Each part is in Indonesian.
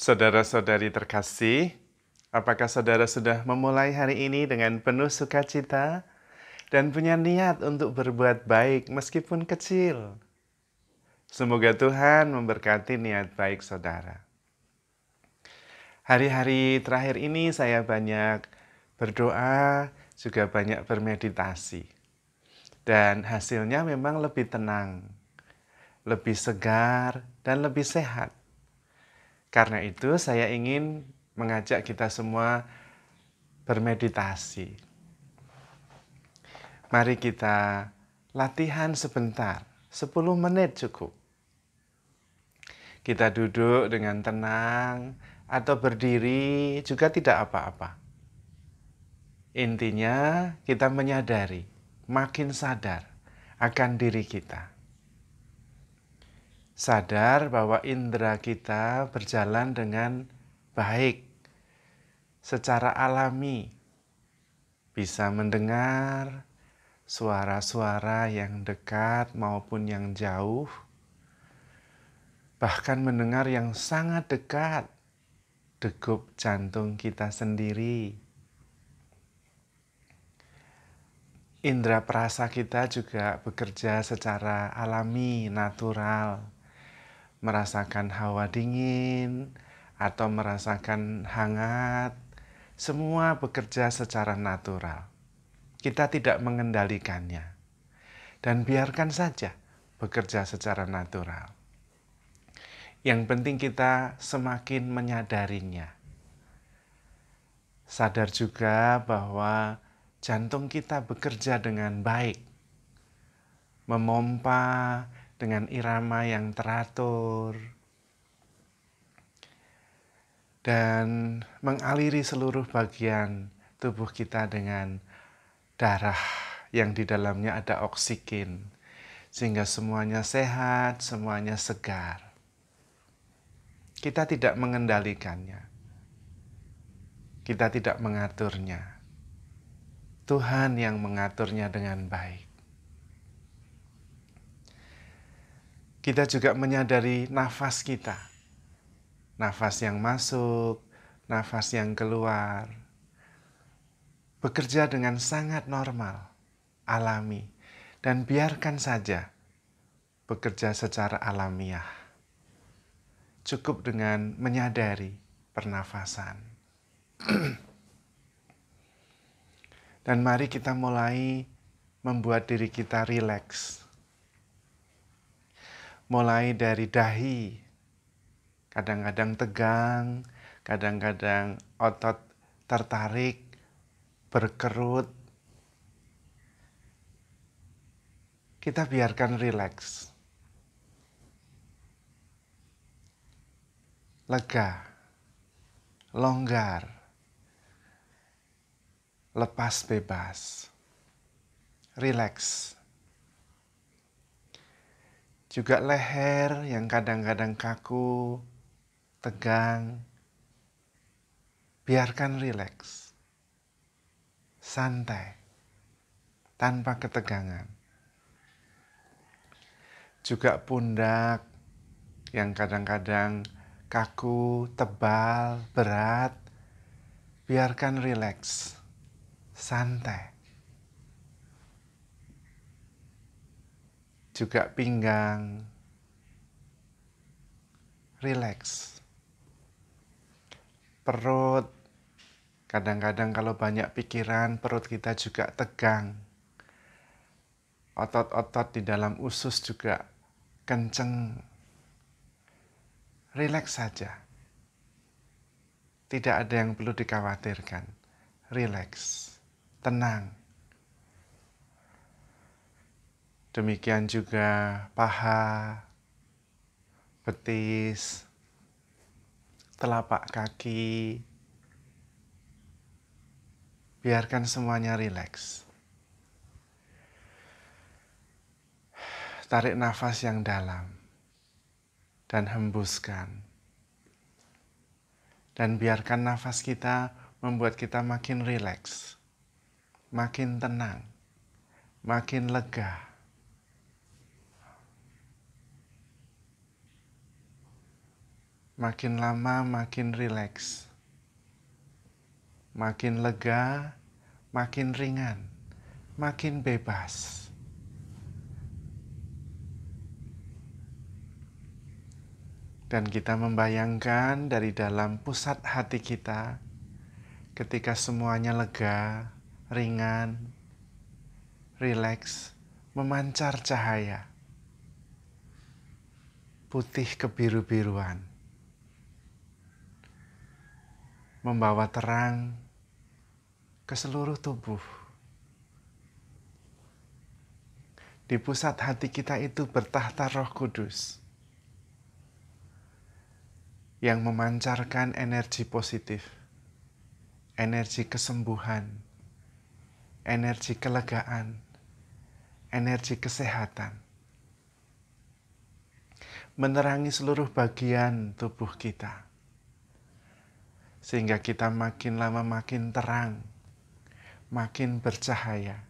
Saudara-saudari terkasih, apakah saudara sudah memulai hari ini dengan penuh sukacita dan punya niat untuk berbuat baik meskipun kecil? Semoga Tuhan memberkati niat baik saudara. Hari-hari terakhir ini saya banyak berdoa, juga banyak bermeditasi. Dan hasilnya memang lebih tenang, lebih segar, dan lebih sehat. Karena itu saya ingin mengajak kita semua bermeditasi. Mari kita latihan sebentar, 10 menit cukup. Kita duduk dengan tenang atau berdiri juga tidak apa-apa. Intinya kita menyadari, makin sadar akan diri kita. Sadar bahwa indera kita berjalan dengan baik, secara alami. Bisa mendengar suara-suara yang dekat maupun yang jauh, bahkan mendengar yang sangat dekat, degup jantung kita sendiri. Indera perasa kita juga bekerja secara alami, natural. Merasakan hawa dingin atau merasakan hangat, semua bekerja secara natural. Kita tidak mengendalikannya. Dan biarkan saja bekerja secara natural. Yang penting kita semakin menyadarinya. Sadar juga bahwa jantung kita bekerja dengan baik. Memompa dengan irama yang teratur. Dan mengaliri seluruh bagian tubuh kita dengan darah yang di dalamnya ada oksigen. Sehingga semuanya sehat, semuanya segar. Kita tidak mengendalikannya. Kita tidak mengaturnya. Tuhan yang mengaturnya dengan baik. Kita juga menyadari nafas kita. Nafas yang masuk, nafas yang keluar. Bekerja dengan sangat normal, alami. Dan biarkan saja bekerja secara alamiah. Cukup dengan menyadari pernafasan. Dan mari kita mulai membuat diri kita rileks. Mulai dari dahi, kadang-kadang tegang, kadang-kadang otot tertarik, berkerut. Kita biarkan rileks. Lega, longgar, lepas bebas, rileks. Juga leher yang kadang-kadang kaku, tegang, biarkan rileks, santai, tanpa ketegangan. Juga pundak yang kadang-kadang kaku, tebal, berat, biarkan rileks, santai. Juga pinggang, rileks. Perut, kadang-kadang kalau banyak pikiran, perut kita juga tegang. Otot-otot di dalam usus juga kenceng. Rileks saja. Tidak ada yang perlu dikhawatirkan. Rileks, tenang. Demikian juga paha, betis, telapak kaki. Biarkan semuanya rileks. Tarik nafas yang dalam dan hembuskan. Dan biarkan nafas kita membuat kita makin rileks, makin tenang, makin lega. makin lama makin rileks, makin lega, makin ringan, makin bebas. Dan kita membayangkan dari dalam pusat hati kita, ketika semuanya lega, ringan, rileks, memancar cahaya putih kebiru-biruan, membawa terang ke seluruh tubuh. Di pusat hati kita itu bertahta Roh Kudus yang memancarkan energi positif, energi kesembuhan, energi kelegaan, energi kesehatan, menerangi seluruh bagian tubuh kita, sehingga kita makin lama makin terang, makin bercahaya,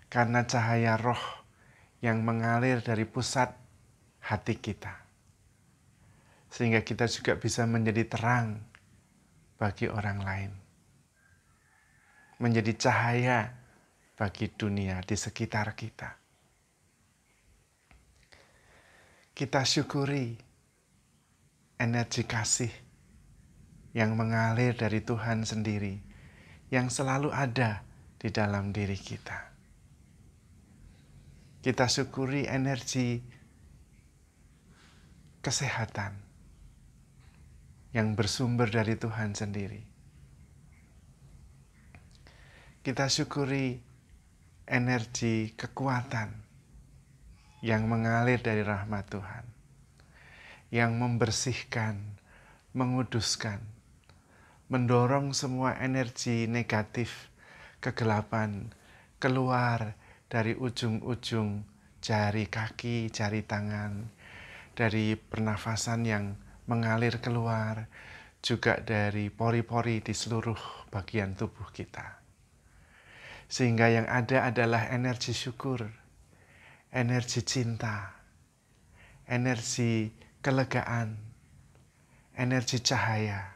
karena cahaya roh yang mengalir dari pusat hati kita, sehingga kita juga bisa menjadi terang bagi orang lain, menjadi cahaya bagi dunia di sekitar kita. Kita syukuri energi kasih yang mengalir dari Tuhan sendiri, yang selalu ada di dalam diri kita. Kita syukuri energi kesehatan yang bersumber dari Tuhan sendiri. Kita syukuri energi kekuatan yang mengalir dari rahmat Tuhan, yang membersihkan, menguduskan, mendorong semua energi negatif, kegelapan, keluar dari ujung-ujung jari kaki, jari tangan, dari pernafasan yang mengalir keluar, juga dari pori-pori di seluruh bagian tubuh kita. Sehingga yang ada adalah energi syukur, energi cinta, energi kelegaan, energi cahaya,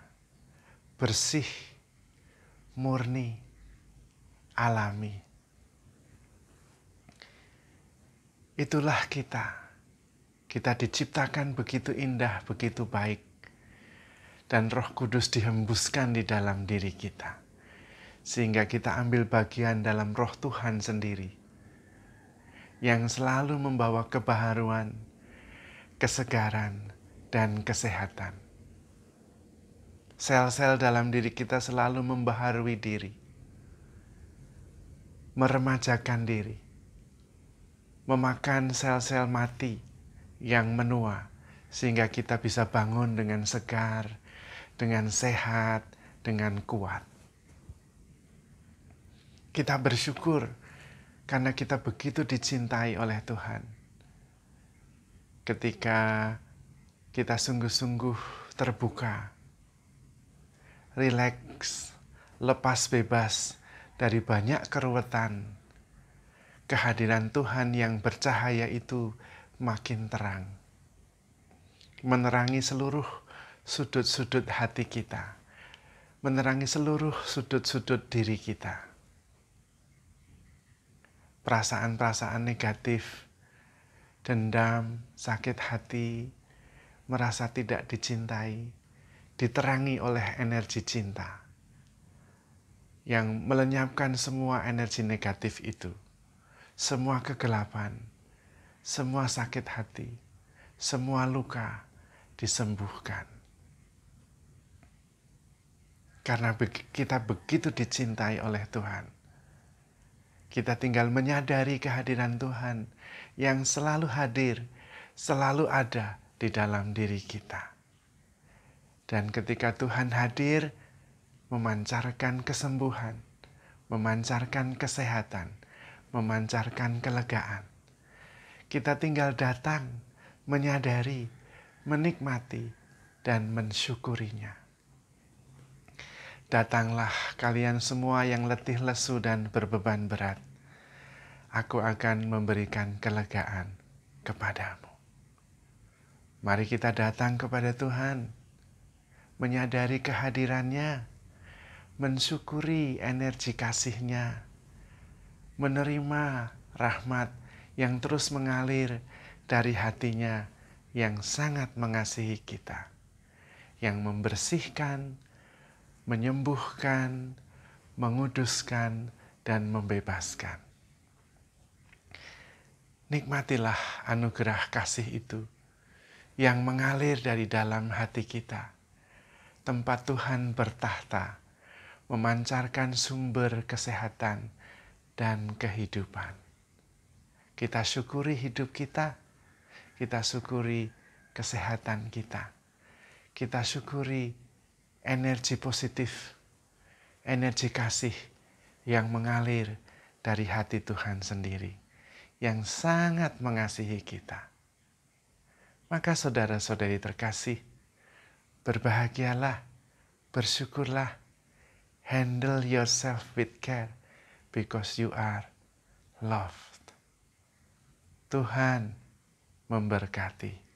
bersih, murni, alami. Itulah kita. Kita diciptakan begitu indah, begitu baik. Dan Roh Kudus dihembuskan di dalam diri kita. Sehingga kita ambil bagian dalam Roh Tuhan sendiri. Yang selalu membawa kebaharuan, kesegaran, dan kesehatan. Sel-sel dalam diri kita selalu membaharui diri. Meremajakan diri. Memakan sel-sel mati yang menua, sehingga kita bisa bangun dengan segar, dengan sehat, dengan kuat. Kita bersyukur karena kita begitu dicintai oleh Tuhan. Ketika kita sungguh-sungguh terbuka, rileks, lepas bebas dari banyak keruwetan, kehadiran Tuhan yang bercahaya itu makin terang, menerangi seluruh sudut-sudut hati kita, menerangi seluruh sudut-sudut diri kita. Perasaan-perasaan negatif, dendam, sakit hati, merasa tidak dicintai, diterangi oleh energi cinta yang melenyapkan semua energi negatif itu, semua kegelapan, semua sakit hati, semua luka disembuhkan. Karena kita begitu dicintai oleh Tuhan. Kita tinggal menyadari kehadiran Tuhan yang selalu hadir, selalu ada di dalam diri kita. Dan ketika Tuhan hadir, memancarkan kesembuhan, memancarkan kesehatan, memancarkan kelegaan. Kita tinggal datang, menyadari, menikmati, dan mensyukurinya. Datanglah kalian semua yang letih lesu dan berbeban berat. Aku akan memberikan kelegaan kepadamu. Mari kita datang kepada Tuhan, menyadari kehadirannya, mensyukuri energi kasih-Nya, menerima rahmat yang terus mengalir dari hati-Nya yang sangat mengasihi kita, yang membersihkan, menyembuhkan, menguduskan, dan membebaskan. Nikmatilah anugerah kasih itu yang mengalir dari dalam hati kita, tempat Tuhan bertahta, memancarkan sumber kesehatan dan kehidupan. Kita syukuri hidup kita syukuri kesehatan kita syukuri energi positif, energi kasih yang mengalir dari hati Tuhan sendiri, yang sangat mengasihi kita. Maka saudara-saudari terkasih, berbahagialah, bersyukurlah, handle yourself with care because you are loved. Tuhan memberkati.